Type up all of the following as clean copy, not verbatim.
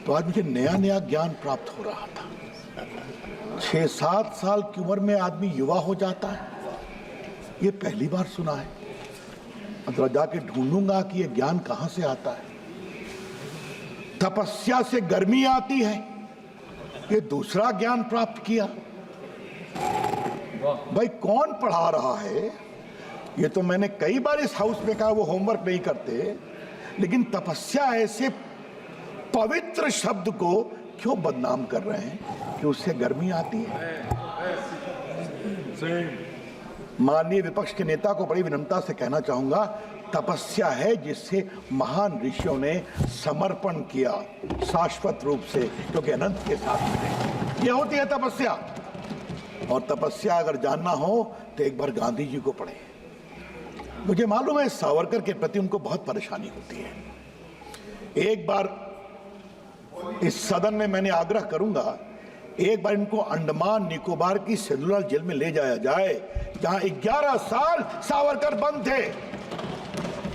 तो आज मुझे नया नया ज्ञान प्राप्त हो रहा था। 6-7 साल की उम्र में आदमी युवा हो जाता है, ये पहली बार सुना है। अंदर जाके ढूंढूंगा कि ये ज्ञान कहां से आता है। तपस्या से गर्मी आती है, ये दूसरा ज्ञान प्राप्त किया। भाई कौन पढ़ा रहा है? ये तो मैंने कई बार इस हाउस में कहा वो होमवर्क नहीं करते, लेकिन तपस्या ऐसे पवित्र शब्द को क्यों बदनाम कर रहे हैं कि उससे गर्मी आती है। माननीय विपक्ष के नेता को बड़ी विनम्रता से कहना चाहूंगा, तपस्या है जिससे महान ऋषियों ने समर्पण किया शाश्वत रूप से, क्योंकि अनंत के साथ मिले। ये होती है तपस्या। और तपस्या अगर जानना हो तो एक बार गांधी जी को पढ़े। मुझे मालूम है सावरकर के प्रति उनको बहुत परेशानी होती है। एक बार इस सदन में मैंने आग्रह करूंगा, एक बार इनको अंडमान निकोबार की सेलुलर जेल में ले जाया जाए, जहां 11 साल सावरकर बंद थे।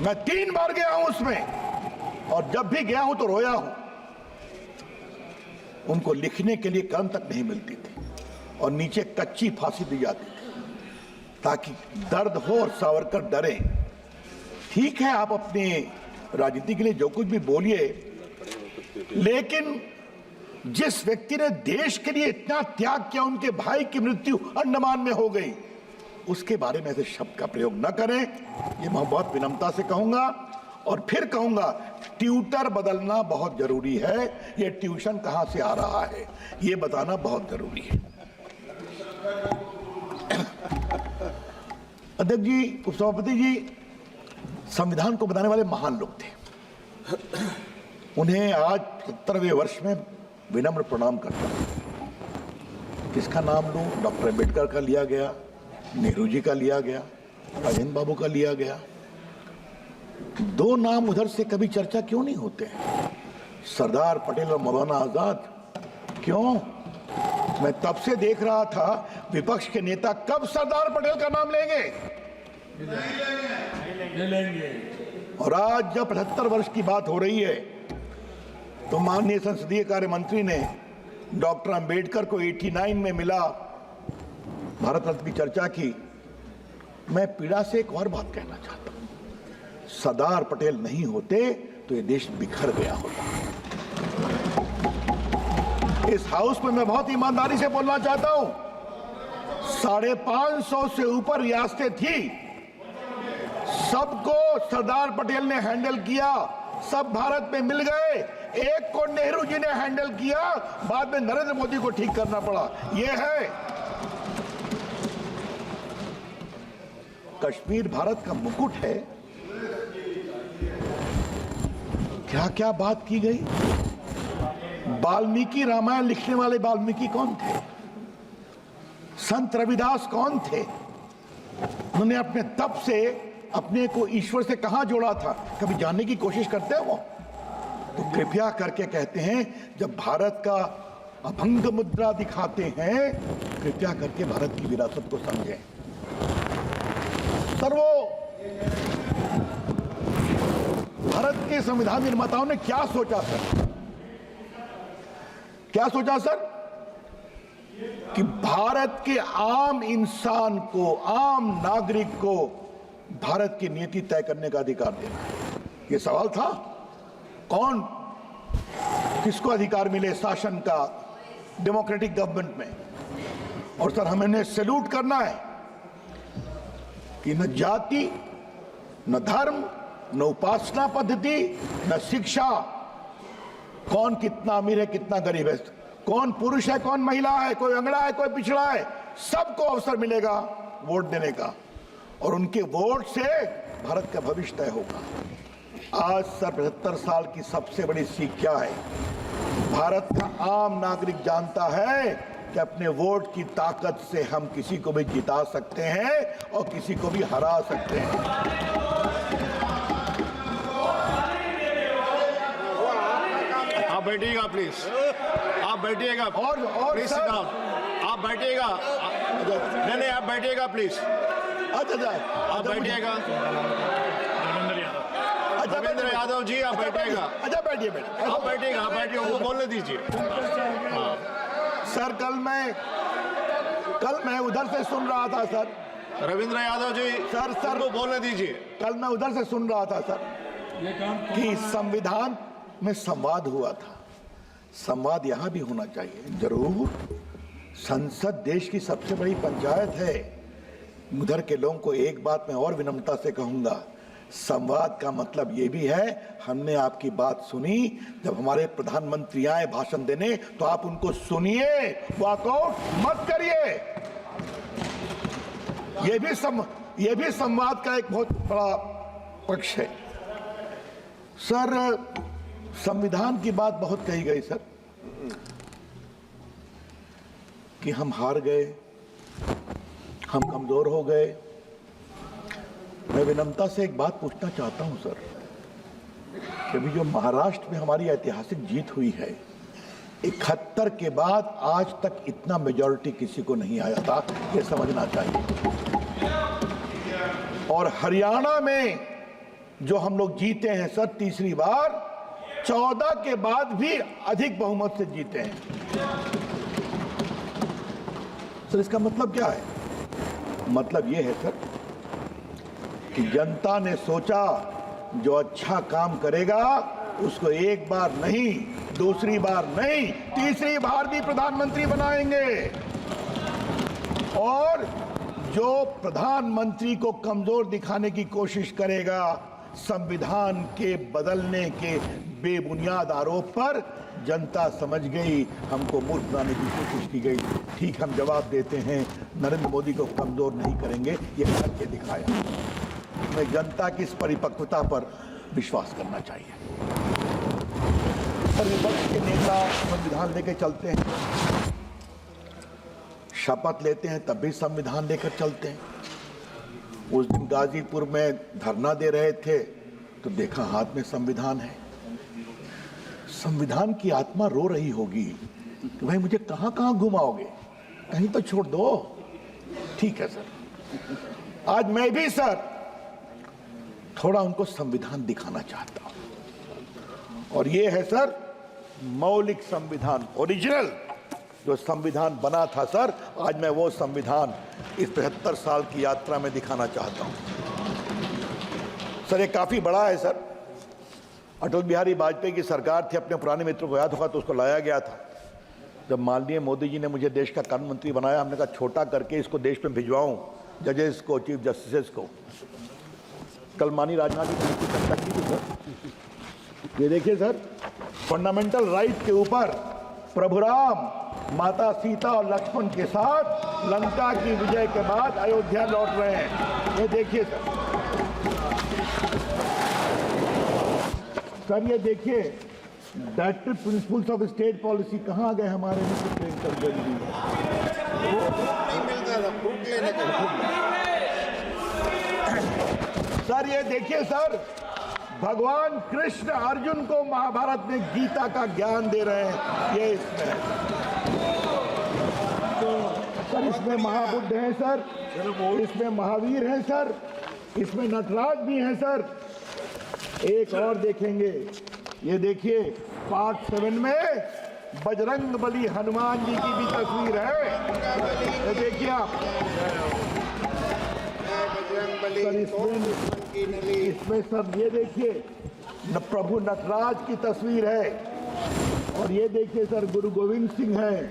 मैं 3 बार गया हूं उसमें, और जब भी गया हूं तो रोया हूं। उनको लिखने के लिए कलम तक नहीं मिलती थी, और नीचे कच्ची फांसी दी जाती थी ताकि दर्द हो और सावरकर डरे। ठीक है, आप अपने राजनीति के लिए जो कुछ भी बोलिए, लेकिन जिस व्यक्ति ने देश के लिए इतना त्याग किया, उनके भाई की मृत्यु अंडमान में हो गई, उसके बारे में ऐसे शब्द का प्रयोग न करें। ये मैं बहुत विनम्रता से कहूंगा। और फिर कहूंगा, ट्यूटर बदलना बहुत जरूरी है। ये ट्यूशन कहां से आ रहा है ये बताना बहुत जरूरी है। अध्यक्ष जी, उपसभापति जी संविधान को बनाने वाले महान लोग थे। उन्हें आज 70वें वर्ष में विनम्र प्रणाम करता हूं। किसका नाम लूं? डॉक्टर अम्बेडकर का लिया गया, नेहरू जी का लिया गया, राजेंद्र बाबू का लिया गया। 2 नाम उधर से कभी चर्चा क्यों नहीं होते हैं? सरदार पटेल और मौलाना आजाद क्यों? मैं तब से देख रहा था विपक्ष के नेता कब सरदार पटेल का नाम लेंगे। और आज जब 75 वर्ष की बात हो रही है, तो माननीय संसदीय कार्य मंत्री ने डॉक्टर अंबेडकर को 89 में मिला भारत रत्न की चर्चा की। मैं पीड़ा से एक और बात कहना चाहता हूं, सरदार पटेल नहीं होते तो ये देश बिखर गया होता। इस हाउस में मैं बहुत ईमानदारी से बोलना चाहता हूं, 550 से ऊपर रियासतें थी, सबको सरदार पटेल ने हैंडल किया, सब भारत में मिल गए। एक को नेहरू जी ने हैंडल किया, बाद में नरेंद्र मोदी को ठीक करना पड़ा। यह है कश्मीर भारत का मुकुट है। क्या क्या बात की गई। वाल्मीकि रामायण लिखने वाले वाल्मीकि कौन थे? संत रविदास कौन थे? उन्होंने अपने तप से अपने को ईश्वर से कहां जोड़ा था? कभी जानने की कोशिश करते हैं वो? तो कृपया करके कहते हैं, जब भारत का अभंग मुद्रा दिखाते हैं, कृपया करके भारत की विरासत को समझें। सर, वो भारत के संविधान निर्माताओं ने क्या सोचा सर? क्या सोचा सर? कि भारत के आम इंसान को, आम नागरिक को भारत की नीति तय करने का अधिकार देना है। ये सवाल था। कौन, किसको अधिकार मिले शासन का डेमोक्रेटिक गवर्नमेंट में? और सर, हमें इन्हें सैल्यूट करना है कि न जाति, न धर्म, न उपासना पद्धति, न शिक्षा, कौन कितना अमीर है कितना गरीब है, कौन पुरुष है कौन महिला है, कोई अंगड़ा है कोई पिछड़ा है, सबको अवसर मिलेगा वोट देने का, और उनके वोट से भारत का भविष्य तय होगा। आज सर 75 साल की सबसे बड़ी सीख क्या है? भारत का आम नागरिक जानता है कि अपने वोट की ताकत से हम किसी को भी जिता सकते हैं और किसी को भी हरा सकते हैं। आप बैठिएगा प्लीज, आप बैठिएगा। और प्लीज आप बैठिएगा। नहीं, आप बैठिएगा प्लीज। अच्छा, आप बैठिएगा। रविंद्र यादव जी आप बैठिएगा, अच्छा बैठिए बैठिए। आप बैठिएगा, आप बैठिए, उनको बोलने दीजिए। सर कल मैं उधर से सुन रहा था सर। रविंद्र यादव जी सर उनको बोलने दीजिए। कल मैं उधर से सुन रहा था सर कि संविधान में संवाद हुआ था। संवाद यहां भी होना चाहिए जरूर। संसद देश की सबसे बड़ी पंचायत है। उधर के लोगों को एक बात मैं और विनम्रता से कहूंगा, संवाद का मतलब ये भी है हमने आपकी बात सुनी। जब हमारे प्रधानमंत्री आए भाषण देने तो आप उनको सुनिए, वॉकआउट मत करिए। ये भी संवाद का एक बहुत बड़ा पक्ष है। सर संविधान की बात बहुत कही गई सर कि हम हार गए, हम कमजोर हो गए। मैं विनम्रता से एक बात पूछना चाहता हूं सर कि अभी जो महाराष्ट्र में हमारी ऐतिहासिक जीत हुई है, 71 के बाद आज तक इतना मेजॉरिटी किसी को नहीं आया था, ये समझना चाहिए। और हरियाणा में जो हम लोग जीते हैं सर तीसरी बार, 14 के बाद भी अधिक बहुमत से जीते हैं। सर इसका मतलब क्या है? मतलब ये है सर कि जनता ने सोचा जो अच्छा काम करेगा उसको एक बार नहीं, दूसरी बार नहीं, तीसरी बार भी प्रधानमंत्री बनाएंगे। और जो प्रधानमंत्री को कमजोर दिखाने की कोशिश करेगा संविधान के बदलने के बेबुनियाद आरोप पर, जनता समझ गई हमको मूर्ख बनाने की कोशिश की गई। ठीक हम जवाब देते हैं, नरेंद्र मोदी को कमजोर नहीं करेंगे, ये करके दिखाया। हमें जनता की इस परिपक्वता पर विश्वास करना चाहिए। सर विपक्ष के नेता संविधान लेकर चलते हैं, शपथ लेते हैं तब भी संविधान लेकर चलते हैं। उस दिन गाजीपुर में धरना दे रहे थे तो देखा हाथ में संविधान है। संविधान की आत्मा रो रही होगी कि भाई मुझे कहां कहां घुमाओगे, कहीं तो छोड़ दो। ठीक है सर, आज मैं भी सर थोड़ा उनको संविधान दिखाना चाहता हूं। और ये है सर मौलिक संविधान, ओरिजिनल जो संविधान बना था सर, आज मैं वो संविधान इस 75 साल की यात्रा में दिखाना चाहता हूं। सर ये काफी बड़ा है सर। अटल बिहारी वाजपेयी की सरकार थी, अपने पुराने मित्र को याद होगा तो उसको लाया गया था। जब माननीय मोदी जी ने मुझे देश का कानून मंत्री बनाया, हमने कहा छोटा करके इसको देश में भिजवाऊं जजेस को, चीफ जस्टिस को। कल माननीय राजनाथ जी ने चर्चा की थी सर। ये देखिए सर, फंडामेंटल राइट के ऊपर प्रभु राम माता सीता और लक्ष्मण के साथ लंका की विजय के बाद अयोध्या लौट रहे हैं। ये देखिए सर, ये देखिए directive principles of state policy कहाँ आ गए हमारे मित्र प्रेमचंद जी। सर ये देखिए सर, भगवान कृष्ण अर्जुन को महाभारत में गीता का ज्ञान दे रहे हैं। ये इसमें सर, इसमें महाबुद्ध हैं सर, इसमें महावीर हैं सर, इसमें नटराज भी हैं सर। एक और देखेंगे, ये देखिए पार्ट 7 में बजरंग बली हनुमान जी की भी तस्वीर है। ये देखिए आप सर, इसमें सब ये देखिए प्रभु नटराज की तस्वीर है। और ये देखिए सर, गुरु गोविंद सिंह हैं,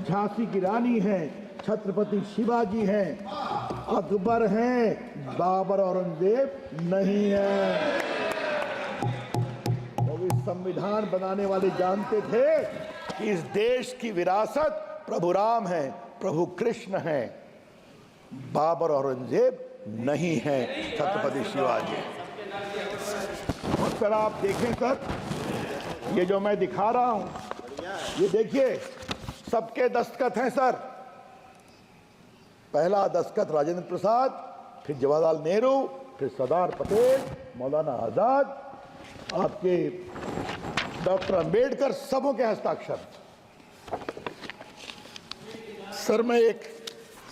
झांसी की रानी हैं, छत्रपति शिवाजी हैं, अकबर हैं, बाबर औरंगजेब नहीं है। तो इस संविधान बनाने वाले जानते थे कि इस देश की विरासत प्रभु राम है, प्रभु कृष्ण हैं, बाबर औरंगजेब नहीं है, छत्रपति शिवाजी। और सर आप देखें सर, ये जो मैं दिखा रहा हूं, ये देखिए सबके दस्तखत हैं सर। पहला दस्तखत राजेंद्र प्रसाद, फिर जवाहरलाल नेहरू, फिर सरदार पटेल, मौलाना आजाद, आपके डॉक्टर अंबेडकर, सबों के हस्ताक्षर। सर मैं एक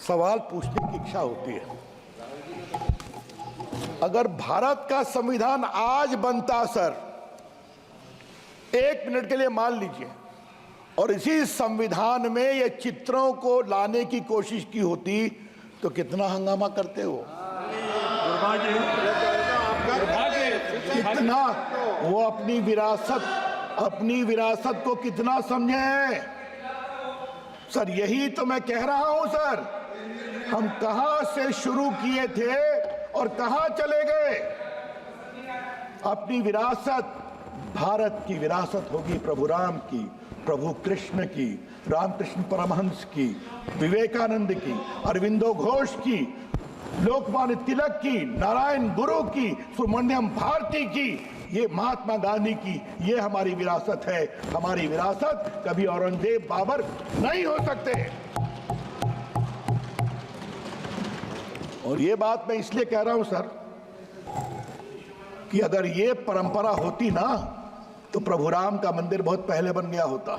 सवाल पूछने की इच्छा होती है। अगर भारत का संविधान आज बनता सर, 1 मिनट के लिए मान लीजिए, और इसी संविधान में ये चित्रों को लाने की कोशिश की होती तो कितना हंगामा करते हो, कितना वो अपनी विरासत को कितना समझे हैं सर। यही तो मैं कह रहा हूं सर, हम कहां से शुरू किए थे और कहां चले गए। अपनी विरासत, भारत की विरासत होगी प्रभु राम की, प्रभु कृष्ण की, रामकृष्ण परमहंस की, विवेकानंद की, अरविंदो घोष की, लोकमान्य तिलक की, नारायण गुरु की, सुब्रमण्यम भारती की, ये महात्मा गांधी की, ये हमारी विरासत है। हमारी विरासत कभी औरंगजेब बाबर नहीं हो सकते। और ये बात मैं इसलिए कह रहा हूं सर कि अगर ये परंपरा होती ना तो प्रभु राम का मंदिर बहुत पहले बन गया होता,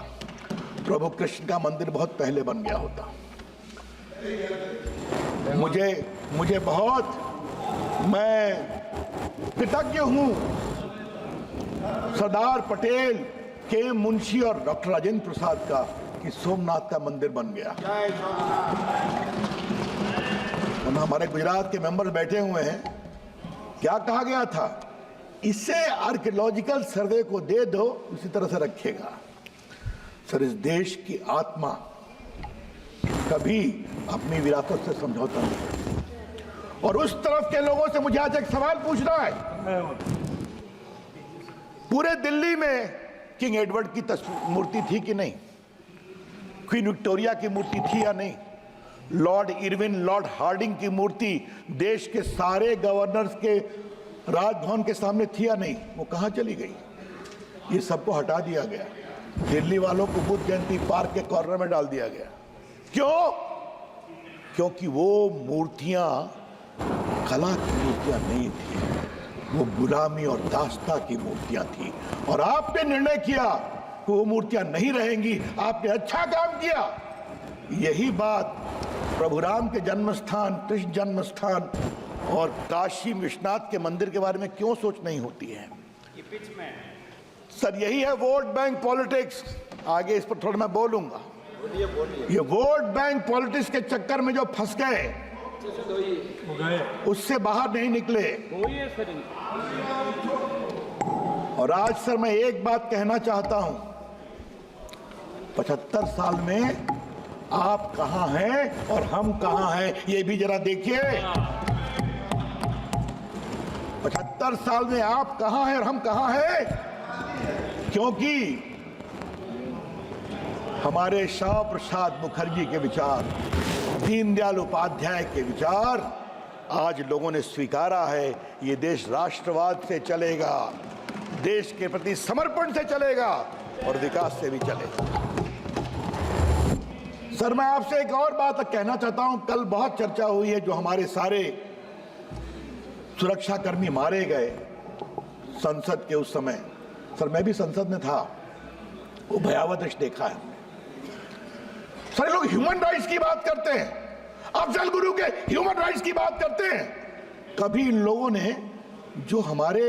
प्रभु कृष्ण का मंदिर बहुत पहले बन गया होता। मुझे बहुत, मैं कृतज्ञ हूं सरदार पटेल, के मुंशी और डॉक्टर राजेंद्र प्रसाद का कि सोमनाथ का मंदिर बन गया। हमारे गुजरात के मेंबर्स बैठे हुए हैं, क्या कहा गया था, इसे आर्कियोलॉजिकल सर्वे को दे दो, उसी तरह से रखेगा। सर, इस देश की आत्मा कभी अपनी विरासत से समझौता नहीं। और उस तरफ के लोगों से मुझे आज एक सवाल पूछना है, पूरे दिल्ली में किंग एडवर्ड की मूर्ति थी कि नहीं, क्वीन विक्टोरिया की मूर्ति थी या नहीं, लॉर्ड इरविन, लॉर्ड हार्डिंग की मूर्ति देश के सारे गवर्नर्स के राजभवन के सामने थी या नहीं, वो कहां चली गई? ये सबको हटा दिया गया। दिल्ली वालों को बुद्ध जयंती पार्क के कॉर्नर में डाल दिया गया। क्यों? क्योंकि वो मूर्तियां कला की मूर्तियां नहीं थी, वो गुलामी और दास्ता की मूर्तियां थी। और आपने निर्णय किया कि वो मूर्तियां नहीं रहेंगी, आपने अच्छा काम किया। यही बात प्रभु राम के जन्मस्थान, कृष्ण जन्मस्थान और काशी विश्वनाथ के मंदिर के बारे में क्यों सोच नहीं होती है? सर, यही है वोट बैंक पॉलिटिक्स। आगे इस पर थोड़ा मैं बोलूंगा। ये वोट बैंक पॉलिटिक्स के चक्कर में जो फंस गए, उससे बाहर नहीं निकले। और आज सर मैं एक बात कहना चाहता हूं, 75 साल में आप कहां हैं और हम कहां हैं, ये भी जरा देखिए। 75 साल में आप कहां हैं और हम कहां हैं? क्योंकि हमारे श्यामा प्रसाद मुखर्जी के विचार, दीनदयाल उपाध्याय के विचार आज लोगों ने स्वीकारा है। ये देश राष्ट्रवाद से चलेगा, देश के प्रति समर्पण से चलेगा और विकास से भी चलेगा। सर, मैं आपसे एक और बात कहना चाहता हूं। कल बहुत चर्चा हुई है, जो हमारे सारे सुरक्षाकर्मी मारे गए संसद के उस समय। सर, मैं भी संसद में था, वो भयावह दृश्य देखा है। सर, लोग ह्यूमन राइट्स की बात करते हैं, अफजल गुरु के ह्यूमन राइट्स की बात करते हैं। कभी इन लोगों ने जो हमारे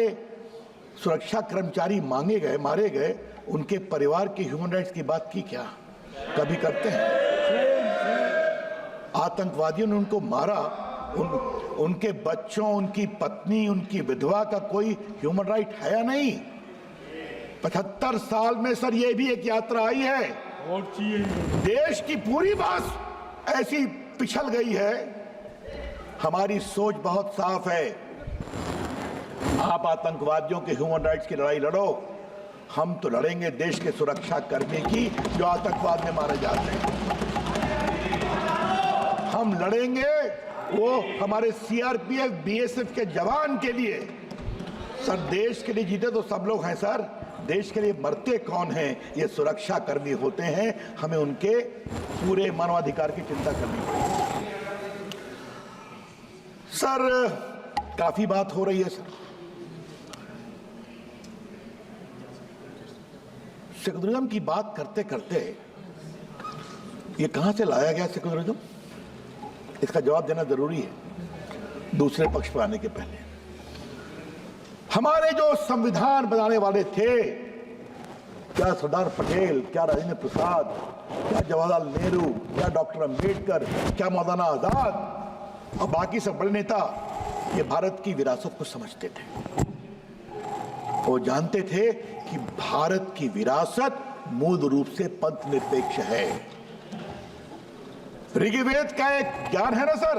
सुरक्षा कर्मचारी मारे गए, उनके परिवार के ह्यूमन राइट्स की बात की क्या? कभी करते हैं? आतंकवादियों ने उनको मारा, उनके बच्चों, उनकी पत्नी, उनकी विधवा का कोई ह्यूमन राइट है या नहीं? 75 साल में सर ये भी एक यात्रा आई है। देश की पूरी बात ऐसी पिछल गई है। हमारी सोच बहुत साफ है। आप आतंकवादियों के ह्यूमन राइट्स की लड़ाई लड़ो, हम तो लड़ेंगे देश के सुरक्षा कर्मी की जो आतंकवाद में मारे जाते हैं। हम लड़ेंगे वो हमारे सीआरपीएफ, बीएसएफ के जवान के लिए। सर, देश के लिए जीते तो सब लोग हैं सर, देश के लिए मरते कौन हैं? ये सुरक्षा कर्मी होते हैं। हमें उनके पूरे मानवाधिकार की चिंता करनी पड़ेगी। सर, काफी बात हो रही है सर। सेकुलरिज्म की बात करते करते ये कहां से लाया गया सेकुलरिज्म, इसका जवाब देना जरूरी है दूसरे पक्ष पर आने के पहले। हमारे जो संविधान बनाने वाले थे, क्या सरदार पटेल, क्या राजेंद्र प्रसाद, क्या जवाहरलाल नेहरू, क्या डॉक्टर अंबेडकर, क्या मौलाना आजाद और बाकी सब बड़े नेता, ये भारत की विरासत को समझते थे। वो जानते थे कि भारत की विरासत मूल रूप से पंथ निरपेक्ष है। ऋग्वेद का एक ज्ञान है ना सर,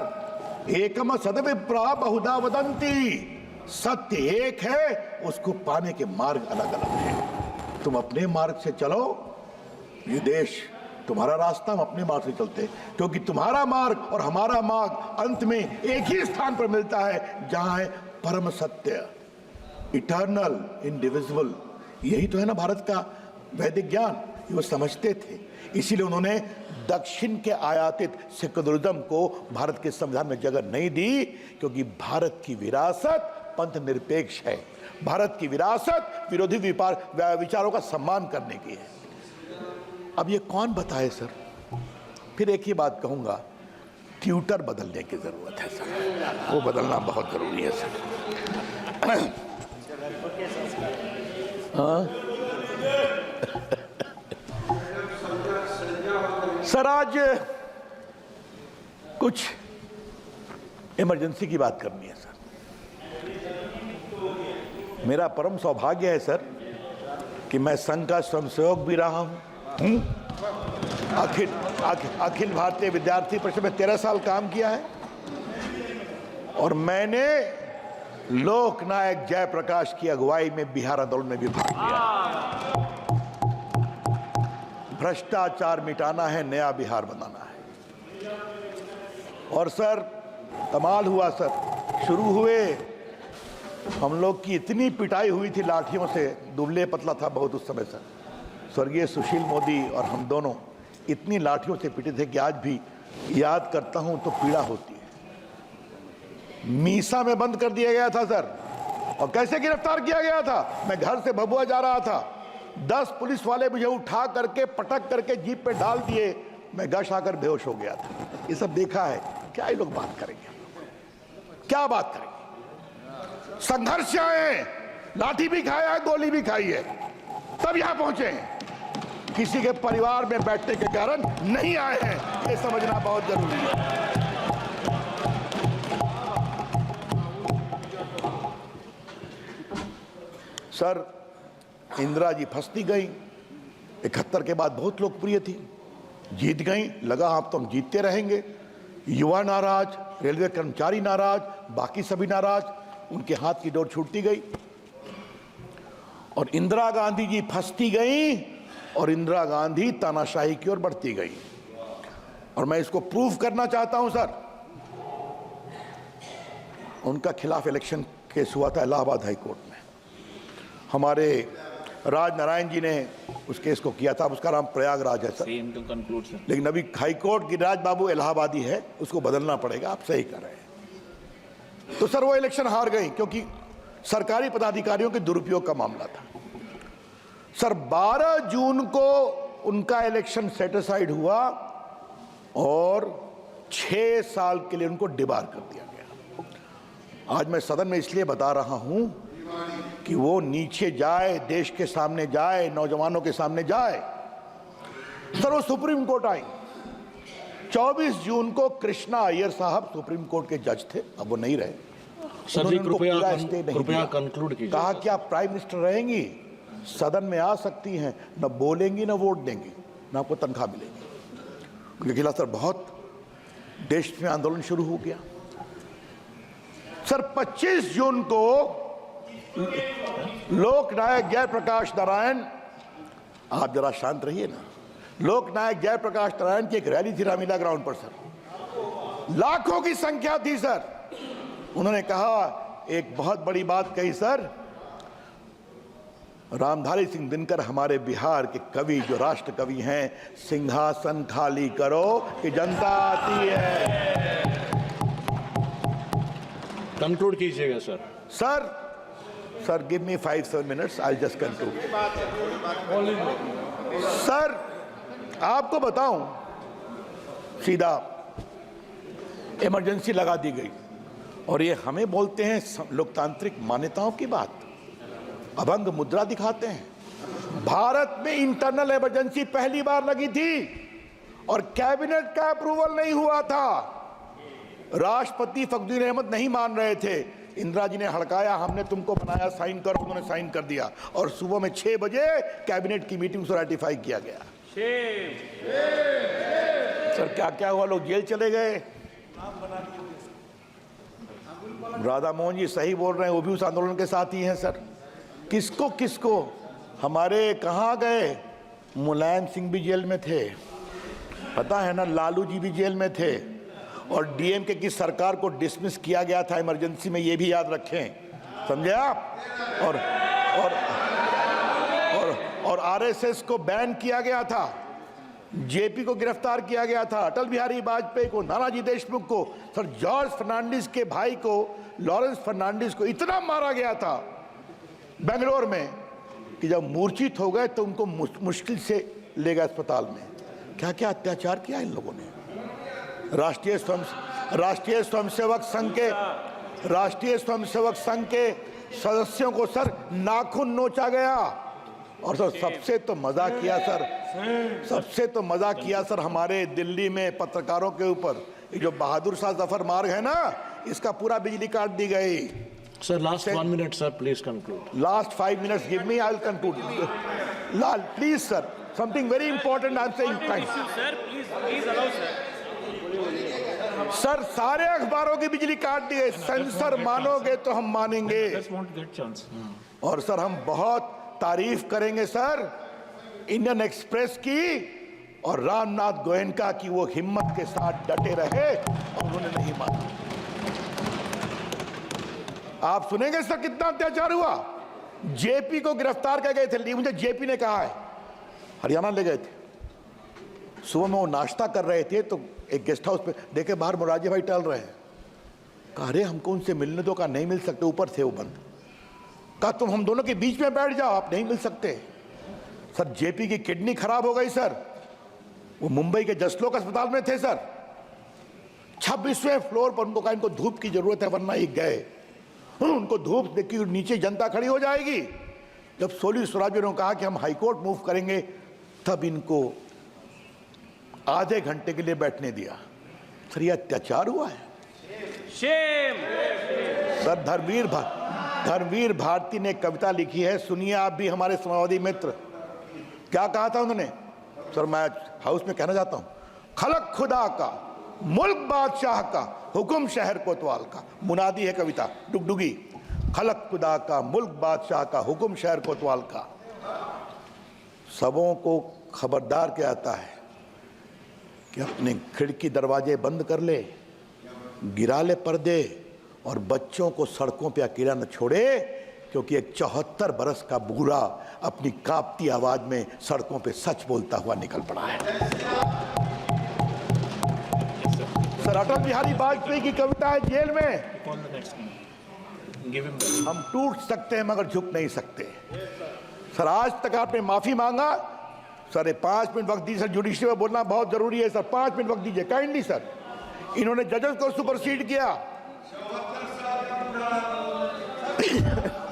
एकम सदविप्रा बहुधा वदंती, सत्य एक है, उसको पाने के मार्ग अलग अलग हैं। तुम अपने मार्ग से चलो, ये देश तुम्हारा रास्ता, हम अपने मार्ग से चलते, क्योंकि तुम्हारा मार्ग और हमारा मार्ग अंत में एक ही स्थान पर मिलता है, जहां है परम सत्य, इटर्नल, इंडिविजिबल। यही तो है ना भारत का वैदिक ज्ञान, वो समझते थे। इसीलिए उन्होंने दक्षिण के आयातित सेक्युलरिज्म को भारत के संविधान में जगह नहीं दी, क्योंकि भारत की विरासत पंथ निरपेक्ष है। भारत की विरासत विरोधी विचारों का सम्मान करने की है। अब ये कौन बताए सर? फिर एक ही बात कहूंगा, ट्यूटर बदलने की जरूरत है सर, वो बदलना बहुत जरूरी है सर। सर आज कुछ इमरजेंसी की बात करनी है सर। मेरा परम सौभाग्य है सर कि मैं संघ का स्वयंसेवक भी रहा हूं। अखिल भारतीय विद्यार्थी परिषद में 13 साल काम किया है और मैंने लोकनायक जयप्रकाश की अगुवाई में बिहार आंदोलन में भी भाग लिया। भ्रष्टाचार मिटाना है, नया बिहार बनाना है। और सर कमाल हुआ सर, शुरू हुए हम लोग की इतनी पिटाई हुई थी लाठियों से, दुबले पतला था बहुत उस समय सर, स्वर्गीय सुशील मोदी और हम दोनों इतनी लाठियों से पिटे थे कि आज भी याद करता हूं तो पीड़ा होती है। मीसा में बंद कर दिया गया था सर, और कैसे गिरफ्तार किया गया था? मैं घर से भभुआ जा रहा था, 10 पुलिस वाले मुझे उठा करके पटक करके जीप पे डाल दिए, मैं गश आकर बेहोश हो गया था। ये सब देखा है, क्या ये लोग बात करेंगे? क्या बात करेंगे? संघर्ष से आए, लाठी भी खाया है, गोली भी खाई है, तब यहां पहुंचे हैं। किसी के परिवार में बैठने के कारण नहीं आए हैं, ये समझना बहुत जरूरी है। सर इंदिरा जी फंसती गई, 71 के बाद बहुत लोकप्रिय थी, जीत गई, लगा आप तो हम जीतते रहेंगे। युवा नाराज, रेलवे कर्मचारी नाराज, बाकी सभी नाराज, उनके हाथ की डोर छूटती गई और इंदिरा गांधी जी फंसती गई और इंदिरा गांधी तानाशाही की ओर बढ़ती गई। और मैं इसको प्रूव करना चाहता हूं सर, उनका खिलाफ इलेक्शन केस हुआ था इलाहाबाद हाई कोर्ट में, हमारे राज नारायण जी ने उस केस को किया था, उसका नाम प्रयागराज है सर, लेकिन अभी हाई कोर्ट गिरिराज बाबू इलाहाबादी है, उसको बदलना पड़ेगा, आप सही कर रहे हैं। तो सर वो इलेक्शन हार गई क्योंकि सरकारी पदाधिकारियों के दुरुपयोग का मामला था। सर 12 जून को उनका इलेक्शन सेटिसाइड हुआ और 6 साल के लिए उनको डिबार कर दिया गया। आज मैं सदन में इसलिए बता रहा हूं कि वो नीचे जाए, देश के सामने जाए, नौजवानों के सामने जाए। सर वो सुप्रीम कोर्ट आई, 24 जून को कृष्णा अय्यर साहब सुप्रीम कोर्ट के जज थे, अब वो नहीं रहे। सर जी कृपया कंक्लूड कीजिए। कहा कि आप प्राइम मिनिस्टर रहेंगी, सदन में आ सकती हैं, न बोलेंगी, न वोट देंगी, न आपको तनख्वाह मिलेगी। उनके खिलाफ सर बहुत देश में आंदोलन शुरू हो गया। सर 25 जून को लोकनायक जयप्रकाश नारायण, आप जरा शांत रहिए ना, लोकनायक जयप्रकाश नारायण की एक रैली थी रामलीला ग्राउंड पर सर, लाखों की संख्या थी सर। उन्होंने कहा, एक बहुत बड़ी बात कही सर, रामधारी सिंह दिनकर हमारे बिहार के कवि, जो राष्ट्र कवि हैं, सिंहासन खाली करो कि जनता आती है। कंक्लूड कीजिएगा sir. Sir give me 5-7 minutes, I just conclude. Sir आपको बताऊं, सीधा इमरजेंसी लगा दी गई और ये हमें बोलते हैं लोकतांत्रिक मान्यताओं की बात, अभंग मुद्रा दिखाते हैं। भारत में इंटरनल इमरजेंसी पहली बार लगी थी और कैबिनेट का अप्रूवल नहीं हुआ था। राष्ट्रपति फखरुद्दीन अहमद नहीं मान रहे थे, इंदिरा जी ने हड़काया, हमने तुमको बनाया साइन कर, उन्होंने साइन कर दिया और सुबह में 6 बजे कैबिनेट की मीटिंग से रेटिफाई किया गया। सर क्या क्या हुआ, लोग जेल चले गए। राधा मोहन जी सही बोल रहे हैं, वो भी उस आंदोलन के साथ ही हैं सर। किसको किसको, हमारे कहाँ गए, मुलायम सिंह भी जेल में थे, पता है ना, लालू जी भी जेल में थे और डीएमके की सरकार को डिसमिस किया गया था इमरजेंसी में, ये भी याद रखें, समझे आप। और आरएसएस को बैन किया गया था, जेपी को गिरफ्तार किया गया था, अटल बिहारी वाजपेयी को, नानाजी देशमुख को, सर जॉर्ज फर्नांडिस के भाई को, लॉरेंस फर्नांडिस को इतना मारा गया था बेंगलोर में कि जब मूर्छित हो गए तो उनको मुश्किल से ले गए अस्पताल में। क्या क्या अत्याचार किया इन लोगों ने। राष्ट्रीय स्वयंसेवक संघ के सदस्यों को सर नाखून नोचा गया। और सर सबसे तो मजा किया सर हमारे दिल्ली में पत्रकारों के ऊपर, ये जो बहादुर शाह जफर मार्ग है ना, इसका पूरा बिजली काट दी गई। Sir, last 1 minute, sir. Please conclude. Last 5 minutes, give me. I will conclude. Lal, please, sir. Something very important. I am saying. Thanks. Sir, please allow, sir. Sir सारे अखबारों की बिजली काट दी गई। सेंसर मानोगे तो हम मानेंगे। Just want to get chance. और सर हम बहुत तारीफ करेंगे सर इंडियन एक्सप्रेस की और रामनाथ गोयनका की, वो हिम्मत के साथ डटे रहे और उन्होंने नहीं माना। आप सुनेंगे सर कितना अत्याचार हुआ। जेपी को गिरफ्तार कर गए थे, मुझे जेपी ने कहा है, हरियाणा ले गए थे। सुबह में वो नाश्ता कर रहे थे तो एक गेस्ट हाउस पे देखे बाहर मोरारजी भाई टहल रहे हैं। कहा अरे हमको उनसे मिलने दो। कहा नहीं मिल सकते, ऊपर थे वो बंद। कहा तुम हम दोनों के बीच में बैठ जाओ, आप नहीं मिल सकते। सर जेपी की किडनी खराब हो गई सर, वो मुंबई के जसलोक अस्पताल में थे सर, 26वें फ्लोर पर। उनको कहा इनको धूप की जरूरत है वरना ये गए। उनको धूप देखी, नीचे जनता खड़ी हो जाएगी। जब सोली स्वराज ने कहा कि हम हाईकोर्ट मूव करेंगे, तब इनको आधे घंटे के लिए बैठने दिया। सर ये अत्याचार हुआ है। सर धर्मवीर भारती ने कविता लिखी है, सुनिए आप भी हमारे समाजवादी मित्र। क्या कहा था उन्होंने, सर मैं हाउस में कहना चाहता हूं, खलक खुदा का, मुल्क बादशाह का, हुक्म शहर कोतवाल का। मुनादी है कविता, डुगडुगी। खलक खुदा का, मुल्क बादशाह का, हुक्म शहर कोतवाल का। सबों को खबरदार किया जाता है कि अपने खिड़की दरवाजे बंद कर ले, गिरा ले पर्दे और बच्चों को सड़कों पे अकेला न छोड़े, क्योंकि एक 74 बरस का बूढ़ा अपनी कांपती आवाज में सड़कों पे सच बोलता हुआ निकल पड़ा है। सर अटल बिहारी वाजपेयी की कविता है जेल में, हम टूट सकते हैं मगर झुक नहीं सकते। सर आज तक आपने माफी मांगा, सर 5 मिनट वक्त दीजिए। सर जुडिशरी में बोलना बहुत जरूरी है सर, 5 मिनट वक्त दीजिए काइंडली सर। इन्होंने जजेस को सुपरसीड किया।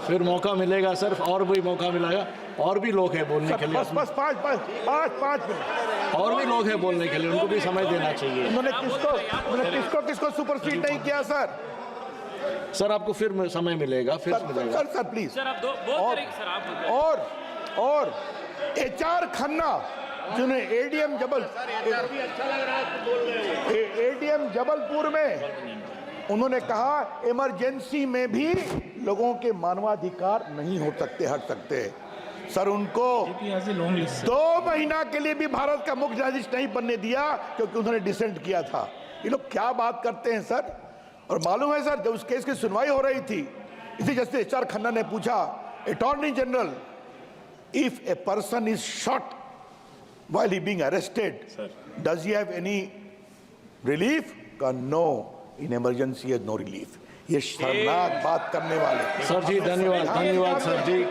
फिर मौका मिलेगा सर, और भी मौका मिलेगा, और भी लोग हैं बोलने के लिए। बस 5 मिनट और भी लोग हैं बोलने के लिए, उनको भी समय देना चाहिए। उन्होंने किसको सुपरसीड नहीं किया सर? सर आपको फिर समय मिलेगा, फिर मिलेगा। Sir please. सर आप बहुत करेंगे सर आप। और HR खन्ना जिन्हें एडीएम जबलपुर में उन्होंने कहा इमरजेंसी में भी लोगों के मानवाधिकार नहीं हो सकते, हट सकते। सर उनको 2 महीना के लिए भी भारत का मुख्य न्यायाधीश नहीं बनने दिया क्योंकि उन्होंने डिसेंट किया था। ये लोग क्या बात करते हैं सर। और मालूम है सर, जब उस केस की सुनवाई हो रही थी, इसी जैसे HR खन्ना ने पूछा attorney general, if a person is shot while he being arrested, does he have any relief? No, in emergency has no relief. ये शर्मनाक बात करने वाले। सर जी धन्यवाद सर जी।